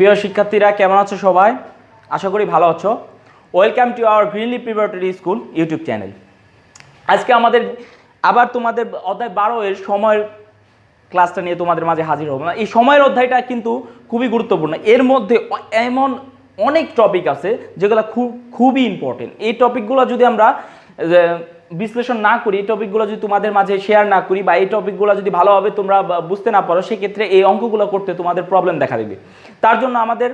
প্রিয় শিক্ষার্থীরা কেমন আছো সবাই? আশা করি ভালো আছো। Welcome to our Greenleaf preparatory school YouTube channel. আজকে আমাদের আবার তোমাদের অধ্যায় 12 এর সময়ের ক্লাসটা নিয়ে তোমাদের মাঝে হাজির হবো না। এই সময়ের অধ্যায়টা কিন্তু খুবই গুরুত্বপূর্ণ। এর মধ্যে এমন অনেক টপিক আছে যেগুলো খুবই ইম্পর্টেন্ট। এই টপিকগুলো যদি আমরা বিশ্লেষণ না করি, এই টপিকগুলো যদি তোমাদের মাঝে শেয়ার না করি বা এই টপিকগুলো যদি ভালোভাবে তোমরা বুঝতে না পারো, সেক্ষেত্রে এই অঙ্কগুলো করতে তোমাদের প্রবলেম দেখা দেবে। তার জন্য আমাদের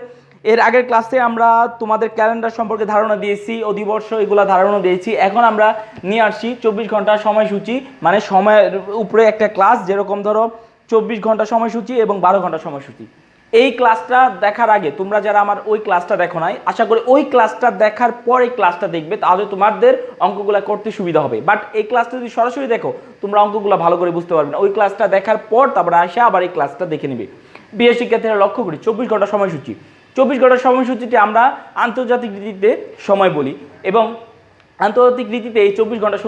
এর আগের ক্লাসে আমরা তোমাদের ক্যালেন্ডার সম্পর্কে ধারণা দিয়েছি, অধিবর্ষ এগুলো ধারণা দিয়েছি। এখন আমরা নিয়ে আসছি 24 ঘন্টার সময়সূচি, মানে সময়ের উপরে একটা ক্লাস, যেরকম ধরো 24 ঘন্টা সময়সূচি এবং 12 ঘন্টা সময়সূচি। এই ক্লাসটা দেখার আগে তোমরা যারা আমার ওই ক্লাসটা দেখো নাই, আশা করি ওই ক্লাসটা দেখার পর এই ক্লাসটা দেখবে, তাহলে তোমাদের অঙ্কগুলো করতে সুবিধা হবে। বাট এই ক্লাসটা যদি সরাসরি দেখো, তোমরা অঙ্কগুলো ভালো করে বুঝতে পারবে না। ওই ক্লাসটা দেখার পর তারপরে আসে আবার এই ক্লাসটা দেখে নিবে। বিএ শিক্ষার্থীরা লক্ষ্য করি 24 ঘন্টা সময়সূচি। 24 ঘন্টা সময়সূচিটি আমরা আন্তর্জাতিক রীতিতে সময় বলি এবং আন্তর্জাতিক রীতিতে এই 24 ঘন্টা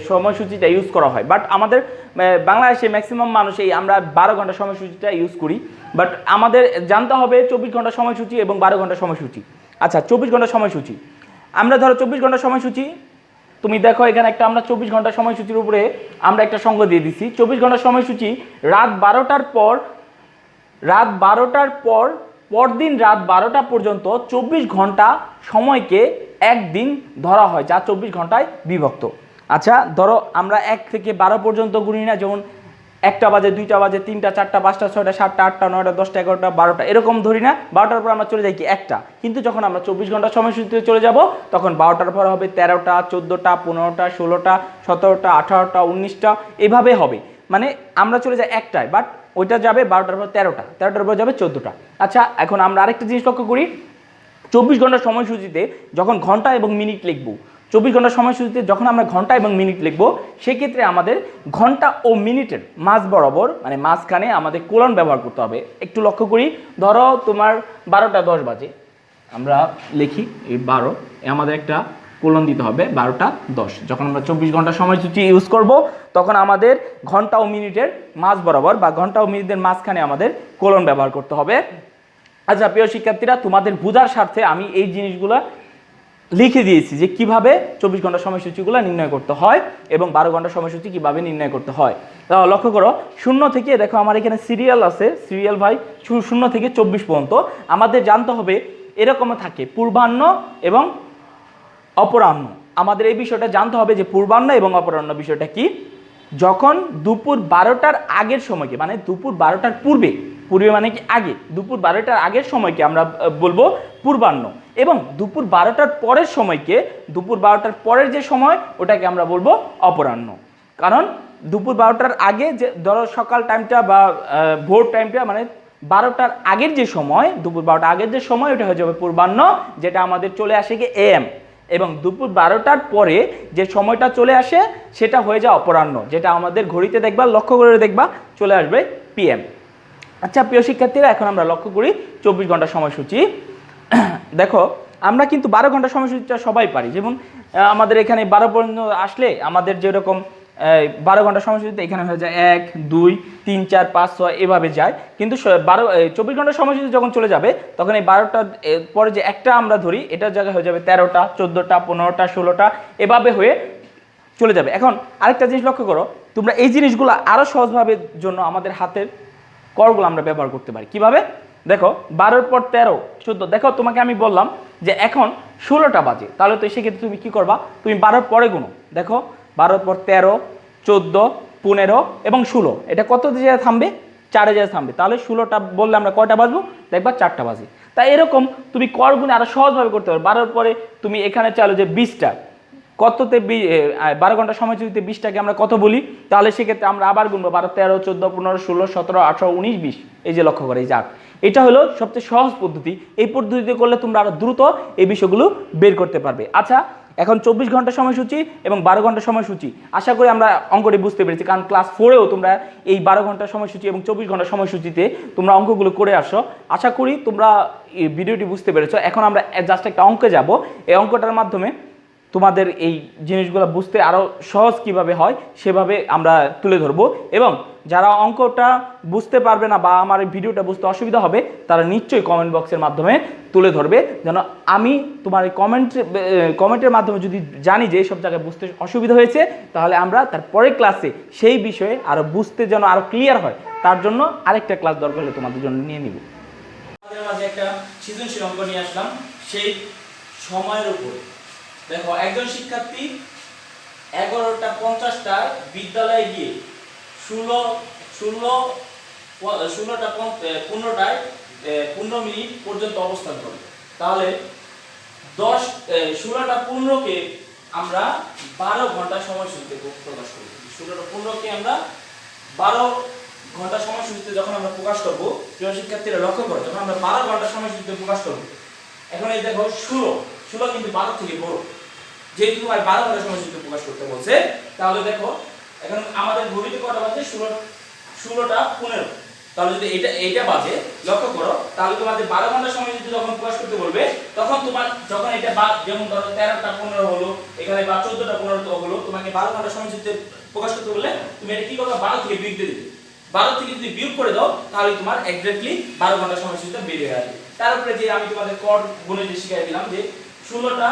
সময়সূচিটা ইউজ করা হয়। বাট আমাদের বাংলাদেশে ম্যাক্সিমাম মানুষ এই আমরা 12 ঘন্টা সময়সূচিটা ইউজ করি। বাট আমাদের জানতে হবে 24 ঘন্টা সময়সূচি এবং 12 ঘন্টা সময়সূচি। আচ্ছা, 24 ঘন্টা সময়সূচি আমরা ধরো 24 ঘন্টা সময়সূচি, তুমি দেখো এখানে একটা আমরা 24 ঘন্টা সময়সূচির উপরে আমরা একটা সঙ্গ দিয়ে দিচ্ছি। 24 ঘন্টা সময়সূচি রাত 12টার পর পরদিন রাত 12টা পর্যন্ত 24 ঘন্টা সময়কে একদিন ধরা হয়, যা 24 ঘন্টায় বিভক্ত। আচ্ছা, ধরো আমরা 1 থেকে 12 পর্যন্ত গুনি না, যেমন 1টা বাজে, 2টা বাজে, 3টা, 4টা, 5টা, 6টা, 7টা, 8টা, 9টা, 10টা, 11টা, 12টা এরকম ধরি না। 12টার পর আমরা চলে যাই কি 1টা। কিন্তু যখন আমরা 24 ঘন্টা সময়সূচিতে চলে যাব, তখন 12টার পর হবে 13টা, 14টা, 15টা, 16টা, 17টা, 18টা, 19টা, এভাবে হবে। মানে আমরা চলে যাই 1টায়, বাট ওইটা যাবে 12টার পর 13টা, 13টার পর যাবে 14টা। আচ্ছা, এখন আমরা আরেকটা জিনিস লক্ষ্য করি। 24 ঘন্টা সময়সূচিতে যখন ঘন্টা এবং মিনিট লিখব, 24 ঘন্টা সময়সূচিতে যখন আমরা ঘন্টা এবং মিনিট লিখব, সেক্ষেত্রে আমাদের ঘন্টা ও মিনিটের মাঝ বরাবর, মানে মাঝখানে আমাদের কোলন ব্যবহার করতে হবে। একটু লক্ষ্য করি, ধরো তোমার 12টা 10 বাজে, আমরা লিখি এই 12, আমাদের একটা কোলন দিতে হবে 12টা 10। যখন আমরা 24 ঘন্টা সময়সূচি ইউজ করব, তখন আমাদের ঘন্টা ও মিনিটের মাঝ বরাবর বা ঘন্টা ও মিনিটের মাঝখানে আমাদের কোলন ব্যবহার করতে হবে। আচ্ছা প্রিয় শিক্ষার্থীরা, তোমাদের বোঝার স্বার্থে আমি এই জিনিসগুলো লিখে দিয়েছি যে কিভাবে 24 ঘন্টা সময়সূচিগুলো নির্ণয় করতে হয় এবং 12 ঘন্টা সময়সূচি কিভাবে নির্ণয় করতে হয়। তাহলে লক্ষ্য করো, 0 থেকে, দেখো আমার এখানে সিরিয়াল আছে, সিরিয়াল ভাই 0 থেকে 24 পর্যন্ত আমাদের জানতে হবে। এরকম থাকে পূর্বাহ্ন এবং অপরাহ্ন। আমাদের এই বিষয়টা জানতে হবে যে পূর্বাহ্ন এবং অপরাহ্ন বিষয়টা কি। যখন দুপুর 12টার আগের সময়কে, মানে দুপুর 12টার পূর্বে মানে কি আগে, দুপুর 12টার আগের সময়কে আমরা বলবো পূর্বাহ্ন, এবং দুপুর 12টার পরের সময়কে, দুপুর 12টার পরের যে সময়, ওটাকে আমরা বলবো অপরাহ্ন। কারণ দুপুর 12টার আগে যে ধরো সকাল টাইমটা বা ভোর টাইমটা, মানে 12টার আগের যে সময়, দুপুর 12টার আগের যে সময়, ওটা হয়ে যাবে পূর্বাহ্ন, যেটা আমাদের চলে আসে কি এএম। এবং দুপুর 12টার পরে যে সময়টা চলে আসে, সেটা হয়ে যায় অপরাহ্ন, যেটা আমাদের ঘড়িতে দেখবা, লক্ষ্য করে দেখবা, চলে আসবে পিএম। আচ্ছা প্রিয় শিক্ষার্থীরা, এখন আমরা লক্ষ্য করি 24 ঘন্টা সময়সূচি। দেখো আমরা কিন্তু 12 ঘন্টা সময়সূচিটা সবাই পারি। যেমন আমাদের এখানে 12 পর্যন্ত আসলে আমাদের যেরকম 12 ঘন্টা সময়সূচিতে এখানে হয়ে যায় 1, 2, 3, 4, 5, 6 এভাবে যায়। কিন্তু 24 ঘন্টা সময়সূচি যখন চলে যাবে, তখন এই 12টার পরে যে একটা আমরা ধরি, এটার জায়গায় হয়ে যাবে 13টা, 14টা, 15টা, 16টা, এভাবে হয়ে চলে যাবে। এখন আরেকটা জিনিস লক্ষ্য করো, তোমরা এই জিনিসগুলো আরও সহজভাবে জন্য আমাদের হাতের করগুলো আমরা ব্যবহার করতে পারি। কিভাবে? দেখো 12 পর 13, 14, দেখো তোমাকে আমি বললাম যে এখন 16টা বাজে, তাহলে তো সেক্ষেত্রে তুমি কি করবা, তুমি 12 পরে গুনো। দেখো 12 পর 13, 14, 15 এবং 16, এটা কত জায়গায় থামবে? 4 জায়গায় থামবে। তাহলে 16টা বললে আমরা কয়টা বাজবো? দেখবা 4টা বাজে। তাই এরকম তুমি করগুলো আরো সহজভাবে করতে পারো। 12 পরে তুমি এখানে চাইলো যে 20টা, কততে 12 ঘন্টা সময়সূচিতে 20টাকে আমরা কত বলি? তাহলে সেক্ষেত্রে আমরা আবার গুনবো 12, 13, 14, 15, 16, 17, 18, 19, 20। এই যে লক্ষ্য করে, এই যাক, এটা হলো সবচেয়ে সহজ পদ্ধতি। এই পদ্ধতিতে করলে তোমরা আরো দ্রুত এই বিষয়গুলো বের করতে পারবে। আচ্ছা, এখন 24 ঘন্টা সময়সূচি এবং 12 ঘন্টা সময়সূচি, আশা করি আমরা অঙ্কটি বুঝতে পেরেছি। কারণ ক্লাস 4এও তোমরা এই 12 ঘন্টা সময়সূচি এবং 24 ঘন্টা সময়সূচিতে তোমরা অঙ্কগুলো করে আসো। আশা করি তোমরা এই ভিডিওটি বুঝতে পেরেছো। এখন আমরা জাস্ট একটা অঙ্কে যাব। এই অঙ্কটার মাধ্যমে তোমাদের এই জিনিসগুলো বুঝতে আরও সহজ কিভাবে হয় সেভাবে আমরা তুলে ধরবো। এবং যারা অঙ্কটা বুঝতে পারবে না বা আমার এই ভিডিওটা বুঝতে অসুবিধা হবে তারা নিশ্চয়ই কমেন্ট বক্সের মাধ্যমে তুলে ধরবে, যেন আমি তোমার এই কমেন্টের মাধ্যমে যদি জানি যে এইসব জায়গায় বুঝতে অসুবিধা হয়েছে, তাহলে আমরা তার পরের ক্লাসে সেই বিষয়ে আরও বুঝতে যেন আরও ক্লিয়ার হয়, তার জন্য আরেকটা ক্লাস দরকার হলে তোমাদের জন্য নিয়ে নিব। আমাদের মাঝে একটা সৃজনশীল অঙ্ক নিয়ে আসলাম সেই সময়ের উপরে। দেখো, একজন শিক্ষার্থী 11টা 50টায় বিদ্যালয়ে গিয়ে 16টা 15 মিনিট পর্যন্ত অবস্থান করে। তাহলে 16টা 15কে আমরা 12 ঘন্টা সময়সূচিতে প্রকাশ করব। 16টা 15কে আমরা 12 ঘন্টা সময়সূচিতে যখন আমরা প্রকাশ করব, প্রিয় শিক্ষার্থীরা লক্ষ্য করো, যখন আমরা 12 ঘন্টা সময়সূচিতে প্রকাশ করব, এখন এই দেখো 16 কিন্তু 12 থেকে বড়, যেহেতু তোমার 12 ঘন্টা সময়সূচিতে প্রকাশ করতে বলছে, তাহলে দেখো এখন আমাদের ঘড়িতে কটা বাজে? 16টা 15। তাহলে যদি এইটা বাজে, লক্ষ্য করো, তাহলে তোমাদের 12 ঘন্টা সময়সূচিতে যখন প্রকাশ করতে বলবে, তখন তোমার যখন এটা যেমন ধরো 13টা 15 হলো এখানে, বা 14টা 15 হলো, তোমাকে 12 ঘন্টা সময়সূচিতে প্রকাশ করতে বললে তুমি এটা কি করবে? 12 থেকে বিয়োগ দিয়ে দিবে। 12 থেকে যদি বিয়োগ করে দাও, তাহলে তোমার এক্স্যাক্টলি 12 ঘন্টা সময়সূচিতে বেরিয়ে আসবে। তারপরে যে আমি তোমাদের কর গুণে যে শিখিয়ে দিলাম যে 16টা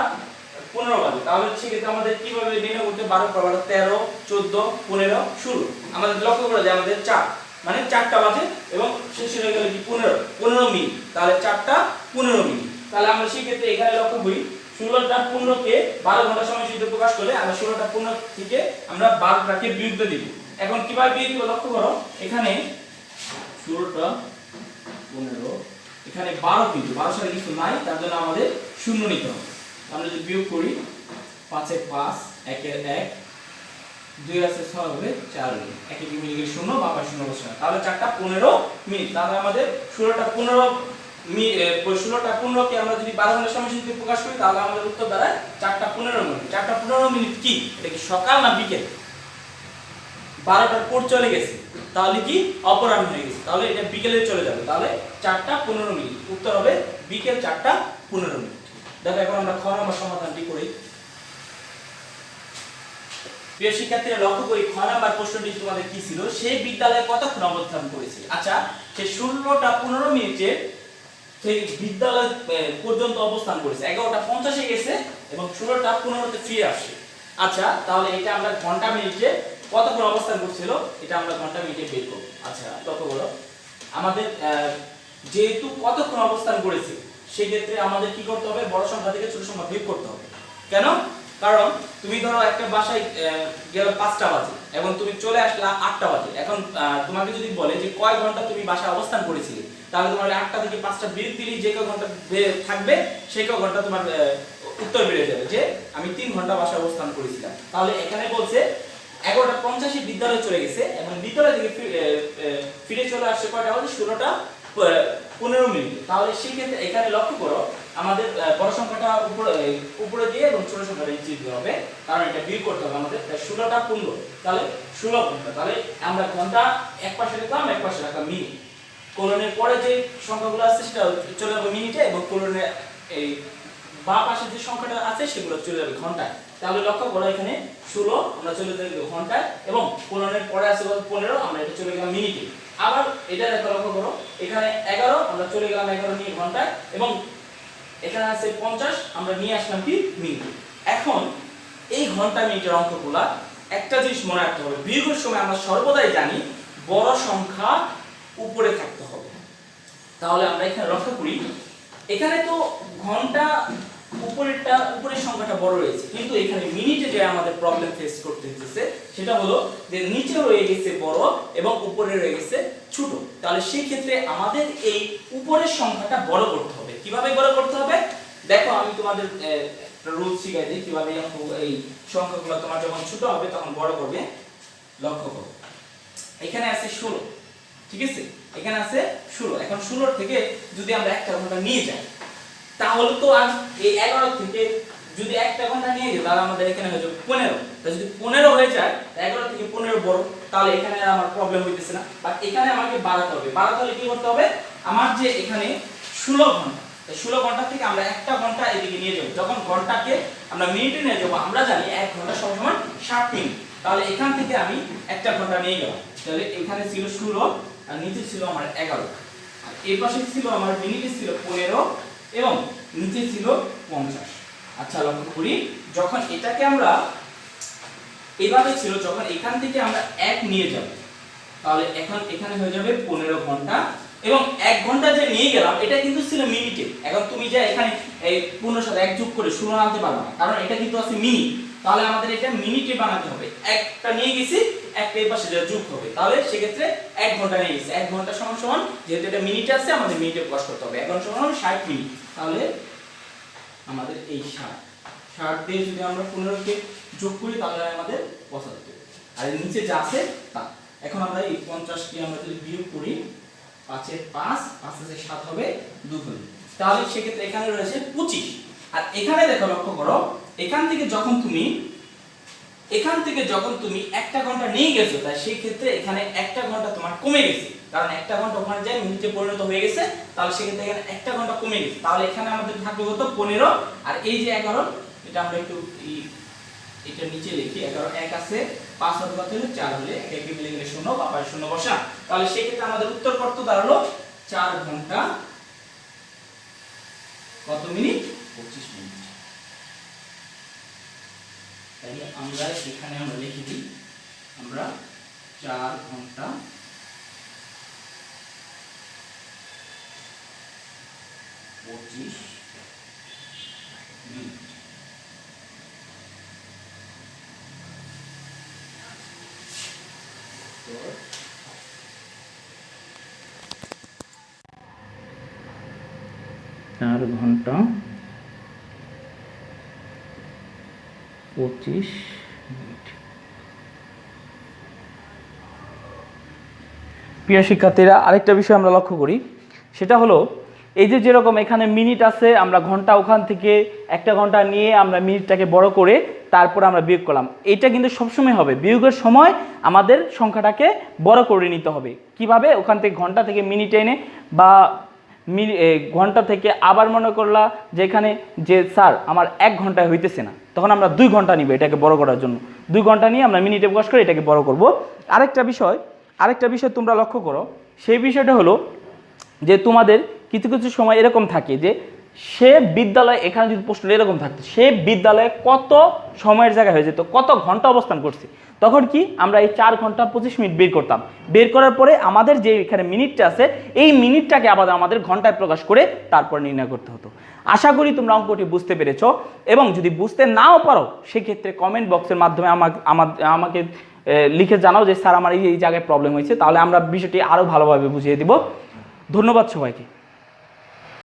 15 বাজে, তাহলে সেক্ষেত্রে আমাদের কিভাবে নির্ণয় করতে? 12 × 12 13, 14, 15, 16। আমাদের লক্ষ্য করে যে আমাদের 4 মানে 4টা বাজে এবং শেষ হয়ে গেল কি 15 মিনিট, তাহলে 4টা 15 মিনিট। তাহলে আমরা সেক্ষেত্রে এখানে লক্ষ্য করি 16টা 15কে 12 ঘন্টা সময়সূচিতে প্রকাশ করলে আমরা 16টা 15 থেকে আমরা 12টাকে বিয়োগ দিয়ে দিব। এখন কিভাবে বিয়োগ দিব? লক্ষ্য করো, এখানে 16টা 15, এখানে 12 কিন্তু 12 সাথে কিছু নাই, তার জন্য আমাদের শূন্য নিতে হবে। আমরা যদি বিয়োগ করি 5 এ 5, 1 এ 1, 2 আছে 6 হবে 4 হবে, 1 এ মিলে গেল 0, বাবা 0 বসে, তাহলে 4টা 15 মিনিট। তাহলে আমাদের 16টা 15কে আমরা যদি 12 ঘন্টা সময়সূচিতে প্রকাশ করি, তাহলে আমাদের উত্তর দাঁড়ায় 4টা 15 মিনিট। 4টা 15 মিনিট কি? এটা কি সকাল না বিকেল? 12টার পর চলে গেছে, তাহলে কি অপরাহ্ন হয়ে গেছে, তাহলে এটা বিকেলে চলে যাবে, তাহলে 4টা 15 মিনিট। উত্তর হবে বিকেল 4টা 15 মিনিট। দেখো, এখন আমরা খ নম্বর সমাধানটি করি। প্রিয় শিক্ষার্থীরা লক্ষ্য করি, খ নম্বর প্রশ্নটি তোমাদের কি ছিল? সে বিদ্যালয়ে কতক্ষণ অবস্থান করেছে? আচ্ছা, সে 16টা 15 মিনিটে সেই বিদ্যালয় পর্যন্ত অবস্থান করেছে, 11টা 50 গেছে এবং 16টা 15তে ফিরে আসছে। আচ্ছা, তাহলে এটা আমরা ঘন্টা মিনিটে কতক্ষণ অবস্থান করছিল এটা আমরা ঘন্টা মিনিটে বের করব। আচ্ছা, লক্ষ্য করো, আমাদের যেহেতু কতক্ষণ অবস্থান করেছে, সেই ক্ষেত্রে আমাদের কি করতে হবে? বড় সংখ্যা থেকে ছোট সংখ্যা বিয়োগ করতে হবে। কেন? কারণ তুমি ধরো একটা বাসায় গেল 5টা বাজে এবং তুমি চলে আসলা 8টা বাজে। এখন তোমাকে যদি বলে যে কয় ঘন্টা তুমি বাসায় অবস্থান করেছিলে, তাহলে তোমার 8টা থেকে 5টা বিয়োগ দিলেই যে কয় ঘন্টা থাকবে সেই কয় ঘন্টা তোমার উত্তর বেড়ে যাবে যে আমি 3 ঘন্টা বাসায় অবস্থান করেছিলাম। তাহলে এখানে বলছে 11টা 50 বিদ্যালয়ে চলে গেছে এবং বিদ্যালয় থেকে ফিরে চলে আসছে কয়টা বাজে? 16টা 15 মিনিট। তাহলে সেই ক্ষেত্রে এখানে লক্ষ্য করো, আমাদের বড় সংখ্যাটা উপরে দিয়ে এবং ছোট সংখ্যাটা নিচে দিতে হবে, কারণ এটা বিয়োগ করতে হবে আমাদের। 16টা 15, তাহলে 16 ঘন্টা। তাহলে আমরা ঘন্টা এক পাশে রাখলাম, এক পাশে রাখলাম মিনিট। কোলনের পরে যে সংখ্যাগুলো আছে সেটা চলে যাবে মিনিটে এবং কোলনের এই বাঁ পাশে যে সংখ্যাটা আছে সেগুলো চলে যাবে ঘন্টায়। তাহলে লক্ষ্য করো, এখানে 16 আমরা চলে যাবে ঘন্টায় এবং কোলনের পরে আছে 15, আমরা এটা চলে গেলাম মিনিটে। আবার এটা দেখো, লক্ষ্য করো, এখানে 11 আমরা চলে গেলাম 11 মিনিট ঘন্টায় এবং এখানে আছে 50 আমরা নিয়ে আসলাম কি মিনিটে। এখন এই ঘন্টা মিনিটের অঙ্কগুলা একটা জিনিস মনে রাখতে হবে, বিয়োগের সময় আমরা সর্বদাই জানি বড় সংখ্যা উপরে থাকতে হবে। তাহলে আমরা এখানে লক্ষ্য করি, এখানে তো ঘন্টা উপরের সংখ্যাটা বড় রয়েছে, কিন্তু এখানে মিনিটে যে আমাদের প্রবলেম ফেস করতে হচ্ছে সেটা হলো যে নিচে রয়ে গেছে বড় এবং উপরে রয়ে গেছে ছোট। তাহলে সেই ক্ষেত্রে আমাদের এই উপরের সংখ্যাটা বড় করতে হবে। কিভাবে বড় করতে হবে? দেখো, আমি তোমাদের একটা রুল শিখাই দিই কিভাবে এই সংখ্যাগুলো তোমার যখন ছোট হবে তখন বড় করবে। লক্ষ্য করো, এখানে আছে 16, ঠিক আছে, এখানে আছে 16। এখন 16 থেকে যদি আমরা একটা ঘন্টা নিয়ে যাই, তাহলে তো আর এই 11 থেকে যদি একটা ঘন্টা নিয়ে যাই, তাহলে আমাদের এখানে হয়ে যাবে 15। তাহলে যদি 15 হয়ে যায়, 11 থেকে 15 বড়, তাহলে এখানে আমার প্রবলেম হইতেছে না। বাট এখানে আমাকে বাড়াতে হবে। বাড়াতে হলে কি করতে হবে? আমার যে এখানে 16 ঘন্টা, 16 ঘন্টা থেকে আমরা 1 ঘন্টা এদিকে নিয়ে যাব। যখন ঘন্টাকে আমরা মিনিটে নিয়ে যাব, আমরা জানি 1 ঘন্টা সমান 60 মিনিট। তাহলে এখান থেকে আমি 1 ঘন্টা নিয়ে গেলাম। তাহলে এখানে ছিল 16 আর নিচে ছিল আমার 11, আর এই পাশে ছিল আমার মিনিটে ছিল 15 এবং নিচে ছিল 50। আচ্ছা লক্ষ্য করি, যখন এটাকে আমরা এইভাবে ছিল, যখন এখান থেকে আমরা 1 নিয়ে যাব, তাহলে এখন এখানে হয়ে যাবে 15 ঘন্টা এবং 1 ঘন্টা যে নিয়ে গেলাম এটা কিন্তু ছিল মিনিটে। এখন তুমি যে এখানে এই 15 সাথে 1 যোগ করে 16 আনতে পারবে না, কারণ এটা কিন্তু আছে মিনিট। তাহলে আমাদের এটা মিনিটে বানাতে হবে। একটা নিয়ে গেছি, একটা এই পাশে যোগ হবে, তাহলে সেক্ষেত্রে 1 ঘন্টা নিয়ে গেছি। 1 ঘন্টা সমান সমান, যেহেতু এটা মিনিটে আছে আমাদের মিনিটে প্রকাশ করতে হবে। 1 ঘন্টা সমান 60 মিনিট। তাহলে আমাদের এই 60 দিয়ে যদি আমরা 15 কে যোগ করি তাহলে আমাদের 75, আর এর নিচে যা আছে তা। এখন আমরা এই 50 কে আমরা যদি বিয়োগ করি, 5 এর 5, 5 এর 7 হবে 2 হলো, তাহলে সেক্ষেত্রে এখানে রয়েছে 25। আর এখানে দেখো, লক্ষ্য করো, এখান থেকে যখন তুমি 1 ঘন্টা নিয়ে গেছো, তাই সেই ক্ষেত্রে এখানে 1 ঘন্টা তোমার কমে গেছে, কারণ 1 ঘন্টা ওখানে যায় মিনিটে পরিণত হয়ে গেছে। তাহলে সেক্ষেত্রে এখানে 1 ঘন্টা কমে গেছে। তাহলে এখানে আমাদের থাকবে কত? 15, আর এই যে 11, এটা আমরা একটু এটা নিচে লিখি। 11 1 আছে, 5 আর 2 হলো 4 হলে 1 1 মিলে গেলে 0, বাপায় 0 বসা। তাহলে সেই ক্ষেত্রে আমাদের উত্তর কত দাঁড়ালো? 4 ঘন্টা কত মিনিট? 25 মিনিট। তাহলে আমরা এখানে আমরা লিখে দিই, আমরা 4 ঘন্টা 25 মিনিট। তো 4 ঘন্টা 25 মিনিট। প্রিয় শিক্ষার্থীরা, আরেকটা বিষয় আমরা লক্ষ্য করি, সেটা হলো এই যে যেরকম এখানে মিনিট আছে, আমরা ঘন্টা ওখান থেকে 1 ঘন্টা নিয়ে আমরা মিনিটটাকে বড় করে তারপর আমরা বিয়োগ করলাম। এটা কিন্তু সবসময় হবে, বিয়োগের সময় আমাদের সংখ্যাটাকে বড় করে নিতে হবে। কিভাবে? ওখান থেকে ঘন্টা থেকে মিনিটে এনে, বা ঘন্টা থেকে আবার মনে করলা যে এখানে যে স্যার আমার 1 ঘন্টায় হইতেছে না, তখন আমরা 2 ঘন্টা নিব এটাকে বড় করার জন্য। 2 ঘন্টা নিয়ে আমরা মিনিটে প্রকাশ করে এটাকে বড় করব। আরেকটা বিষয় তোমরা লক্ষ্য করো, সেই বিষয়টা হলো যে তোমাদের কিছু কিছু সময় এরকম থাকে যে সে বিদ্যালয়ে, এখানে যদি প্রশ্ন এরকম থাকতো, সে বিদ্যালয়ে কত সময়ের জায়গায় হয়ে যেত, কত ঘন্টা অবস্থান করছে, তখন কি আমরা এই 4 ঘন্টা 25 মিনিট বের করতাম। বের করার পরে আমাদের যে এখানে মিনিটটা আছে, এই মিনিটটাকে আবার আমাদের ঘন্টায় প্রকাশ করে তারপর নির্ণয় করতে হতো। আশা করি তোমরা অঙ্কটি বুঝতে পেরেছো, এবং যদি বুঝতে নাও পারো সেক্ষেত্রে কমেন্ট বক্সের মাধ্যমে আমাকে লিখে জানাও যে স্যার আমার এই জায়গায় প্রবলেম হয়েছে, তাহলে আমরা বিষয়টি আরও ভালোভাবে বুঝিয়ে দিব। ধন্যবাদ সবাইকে।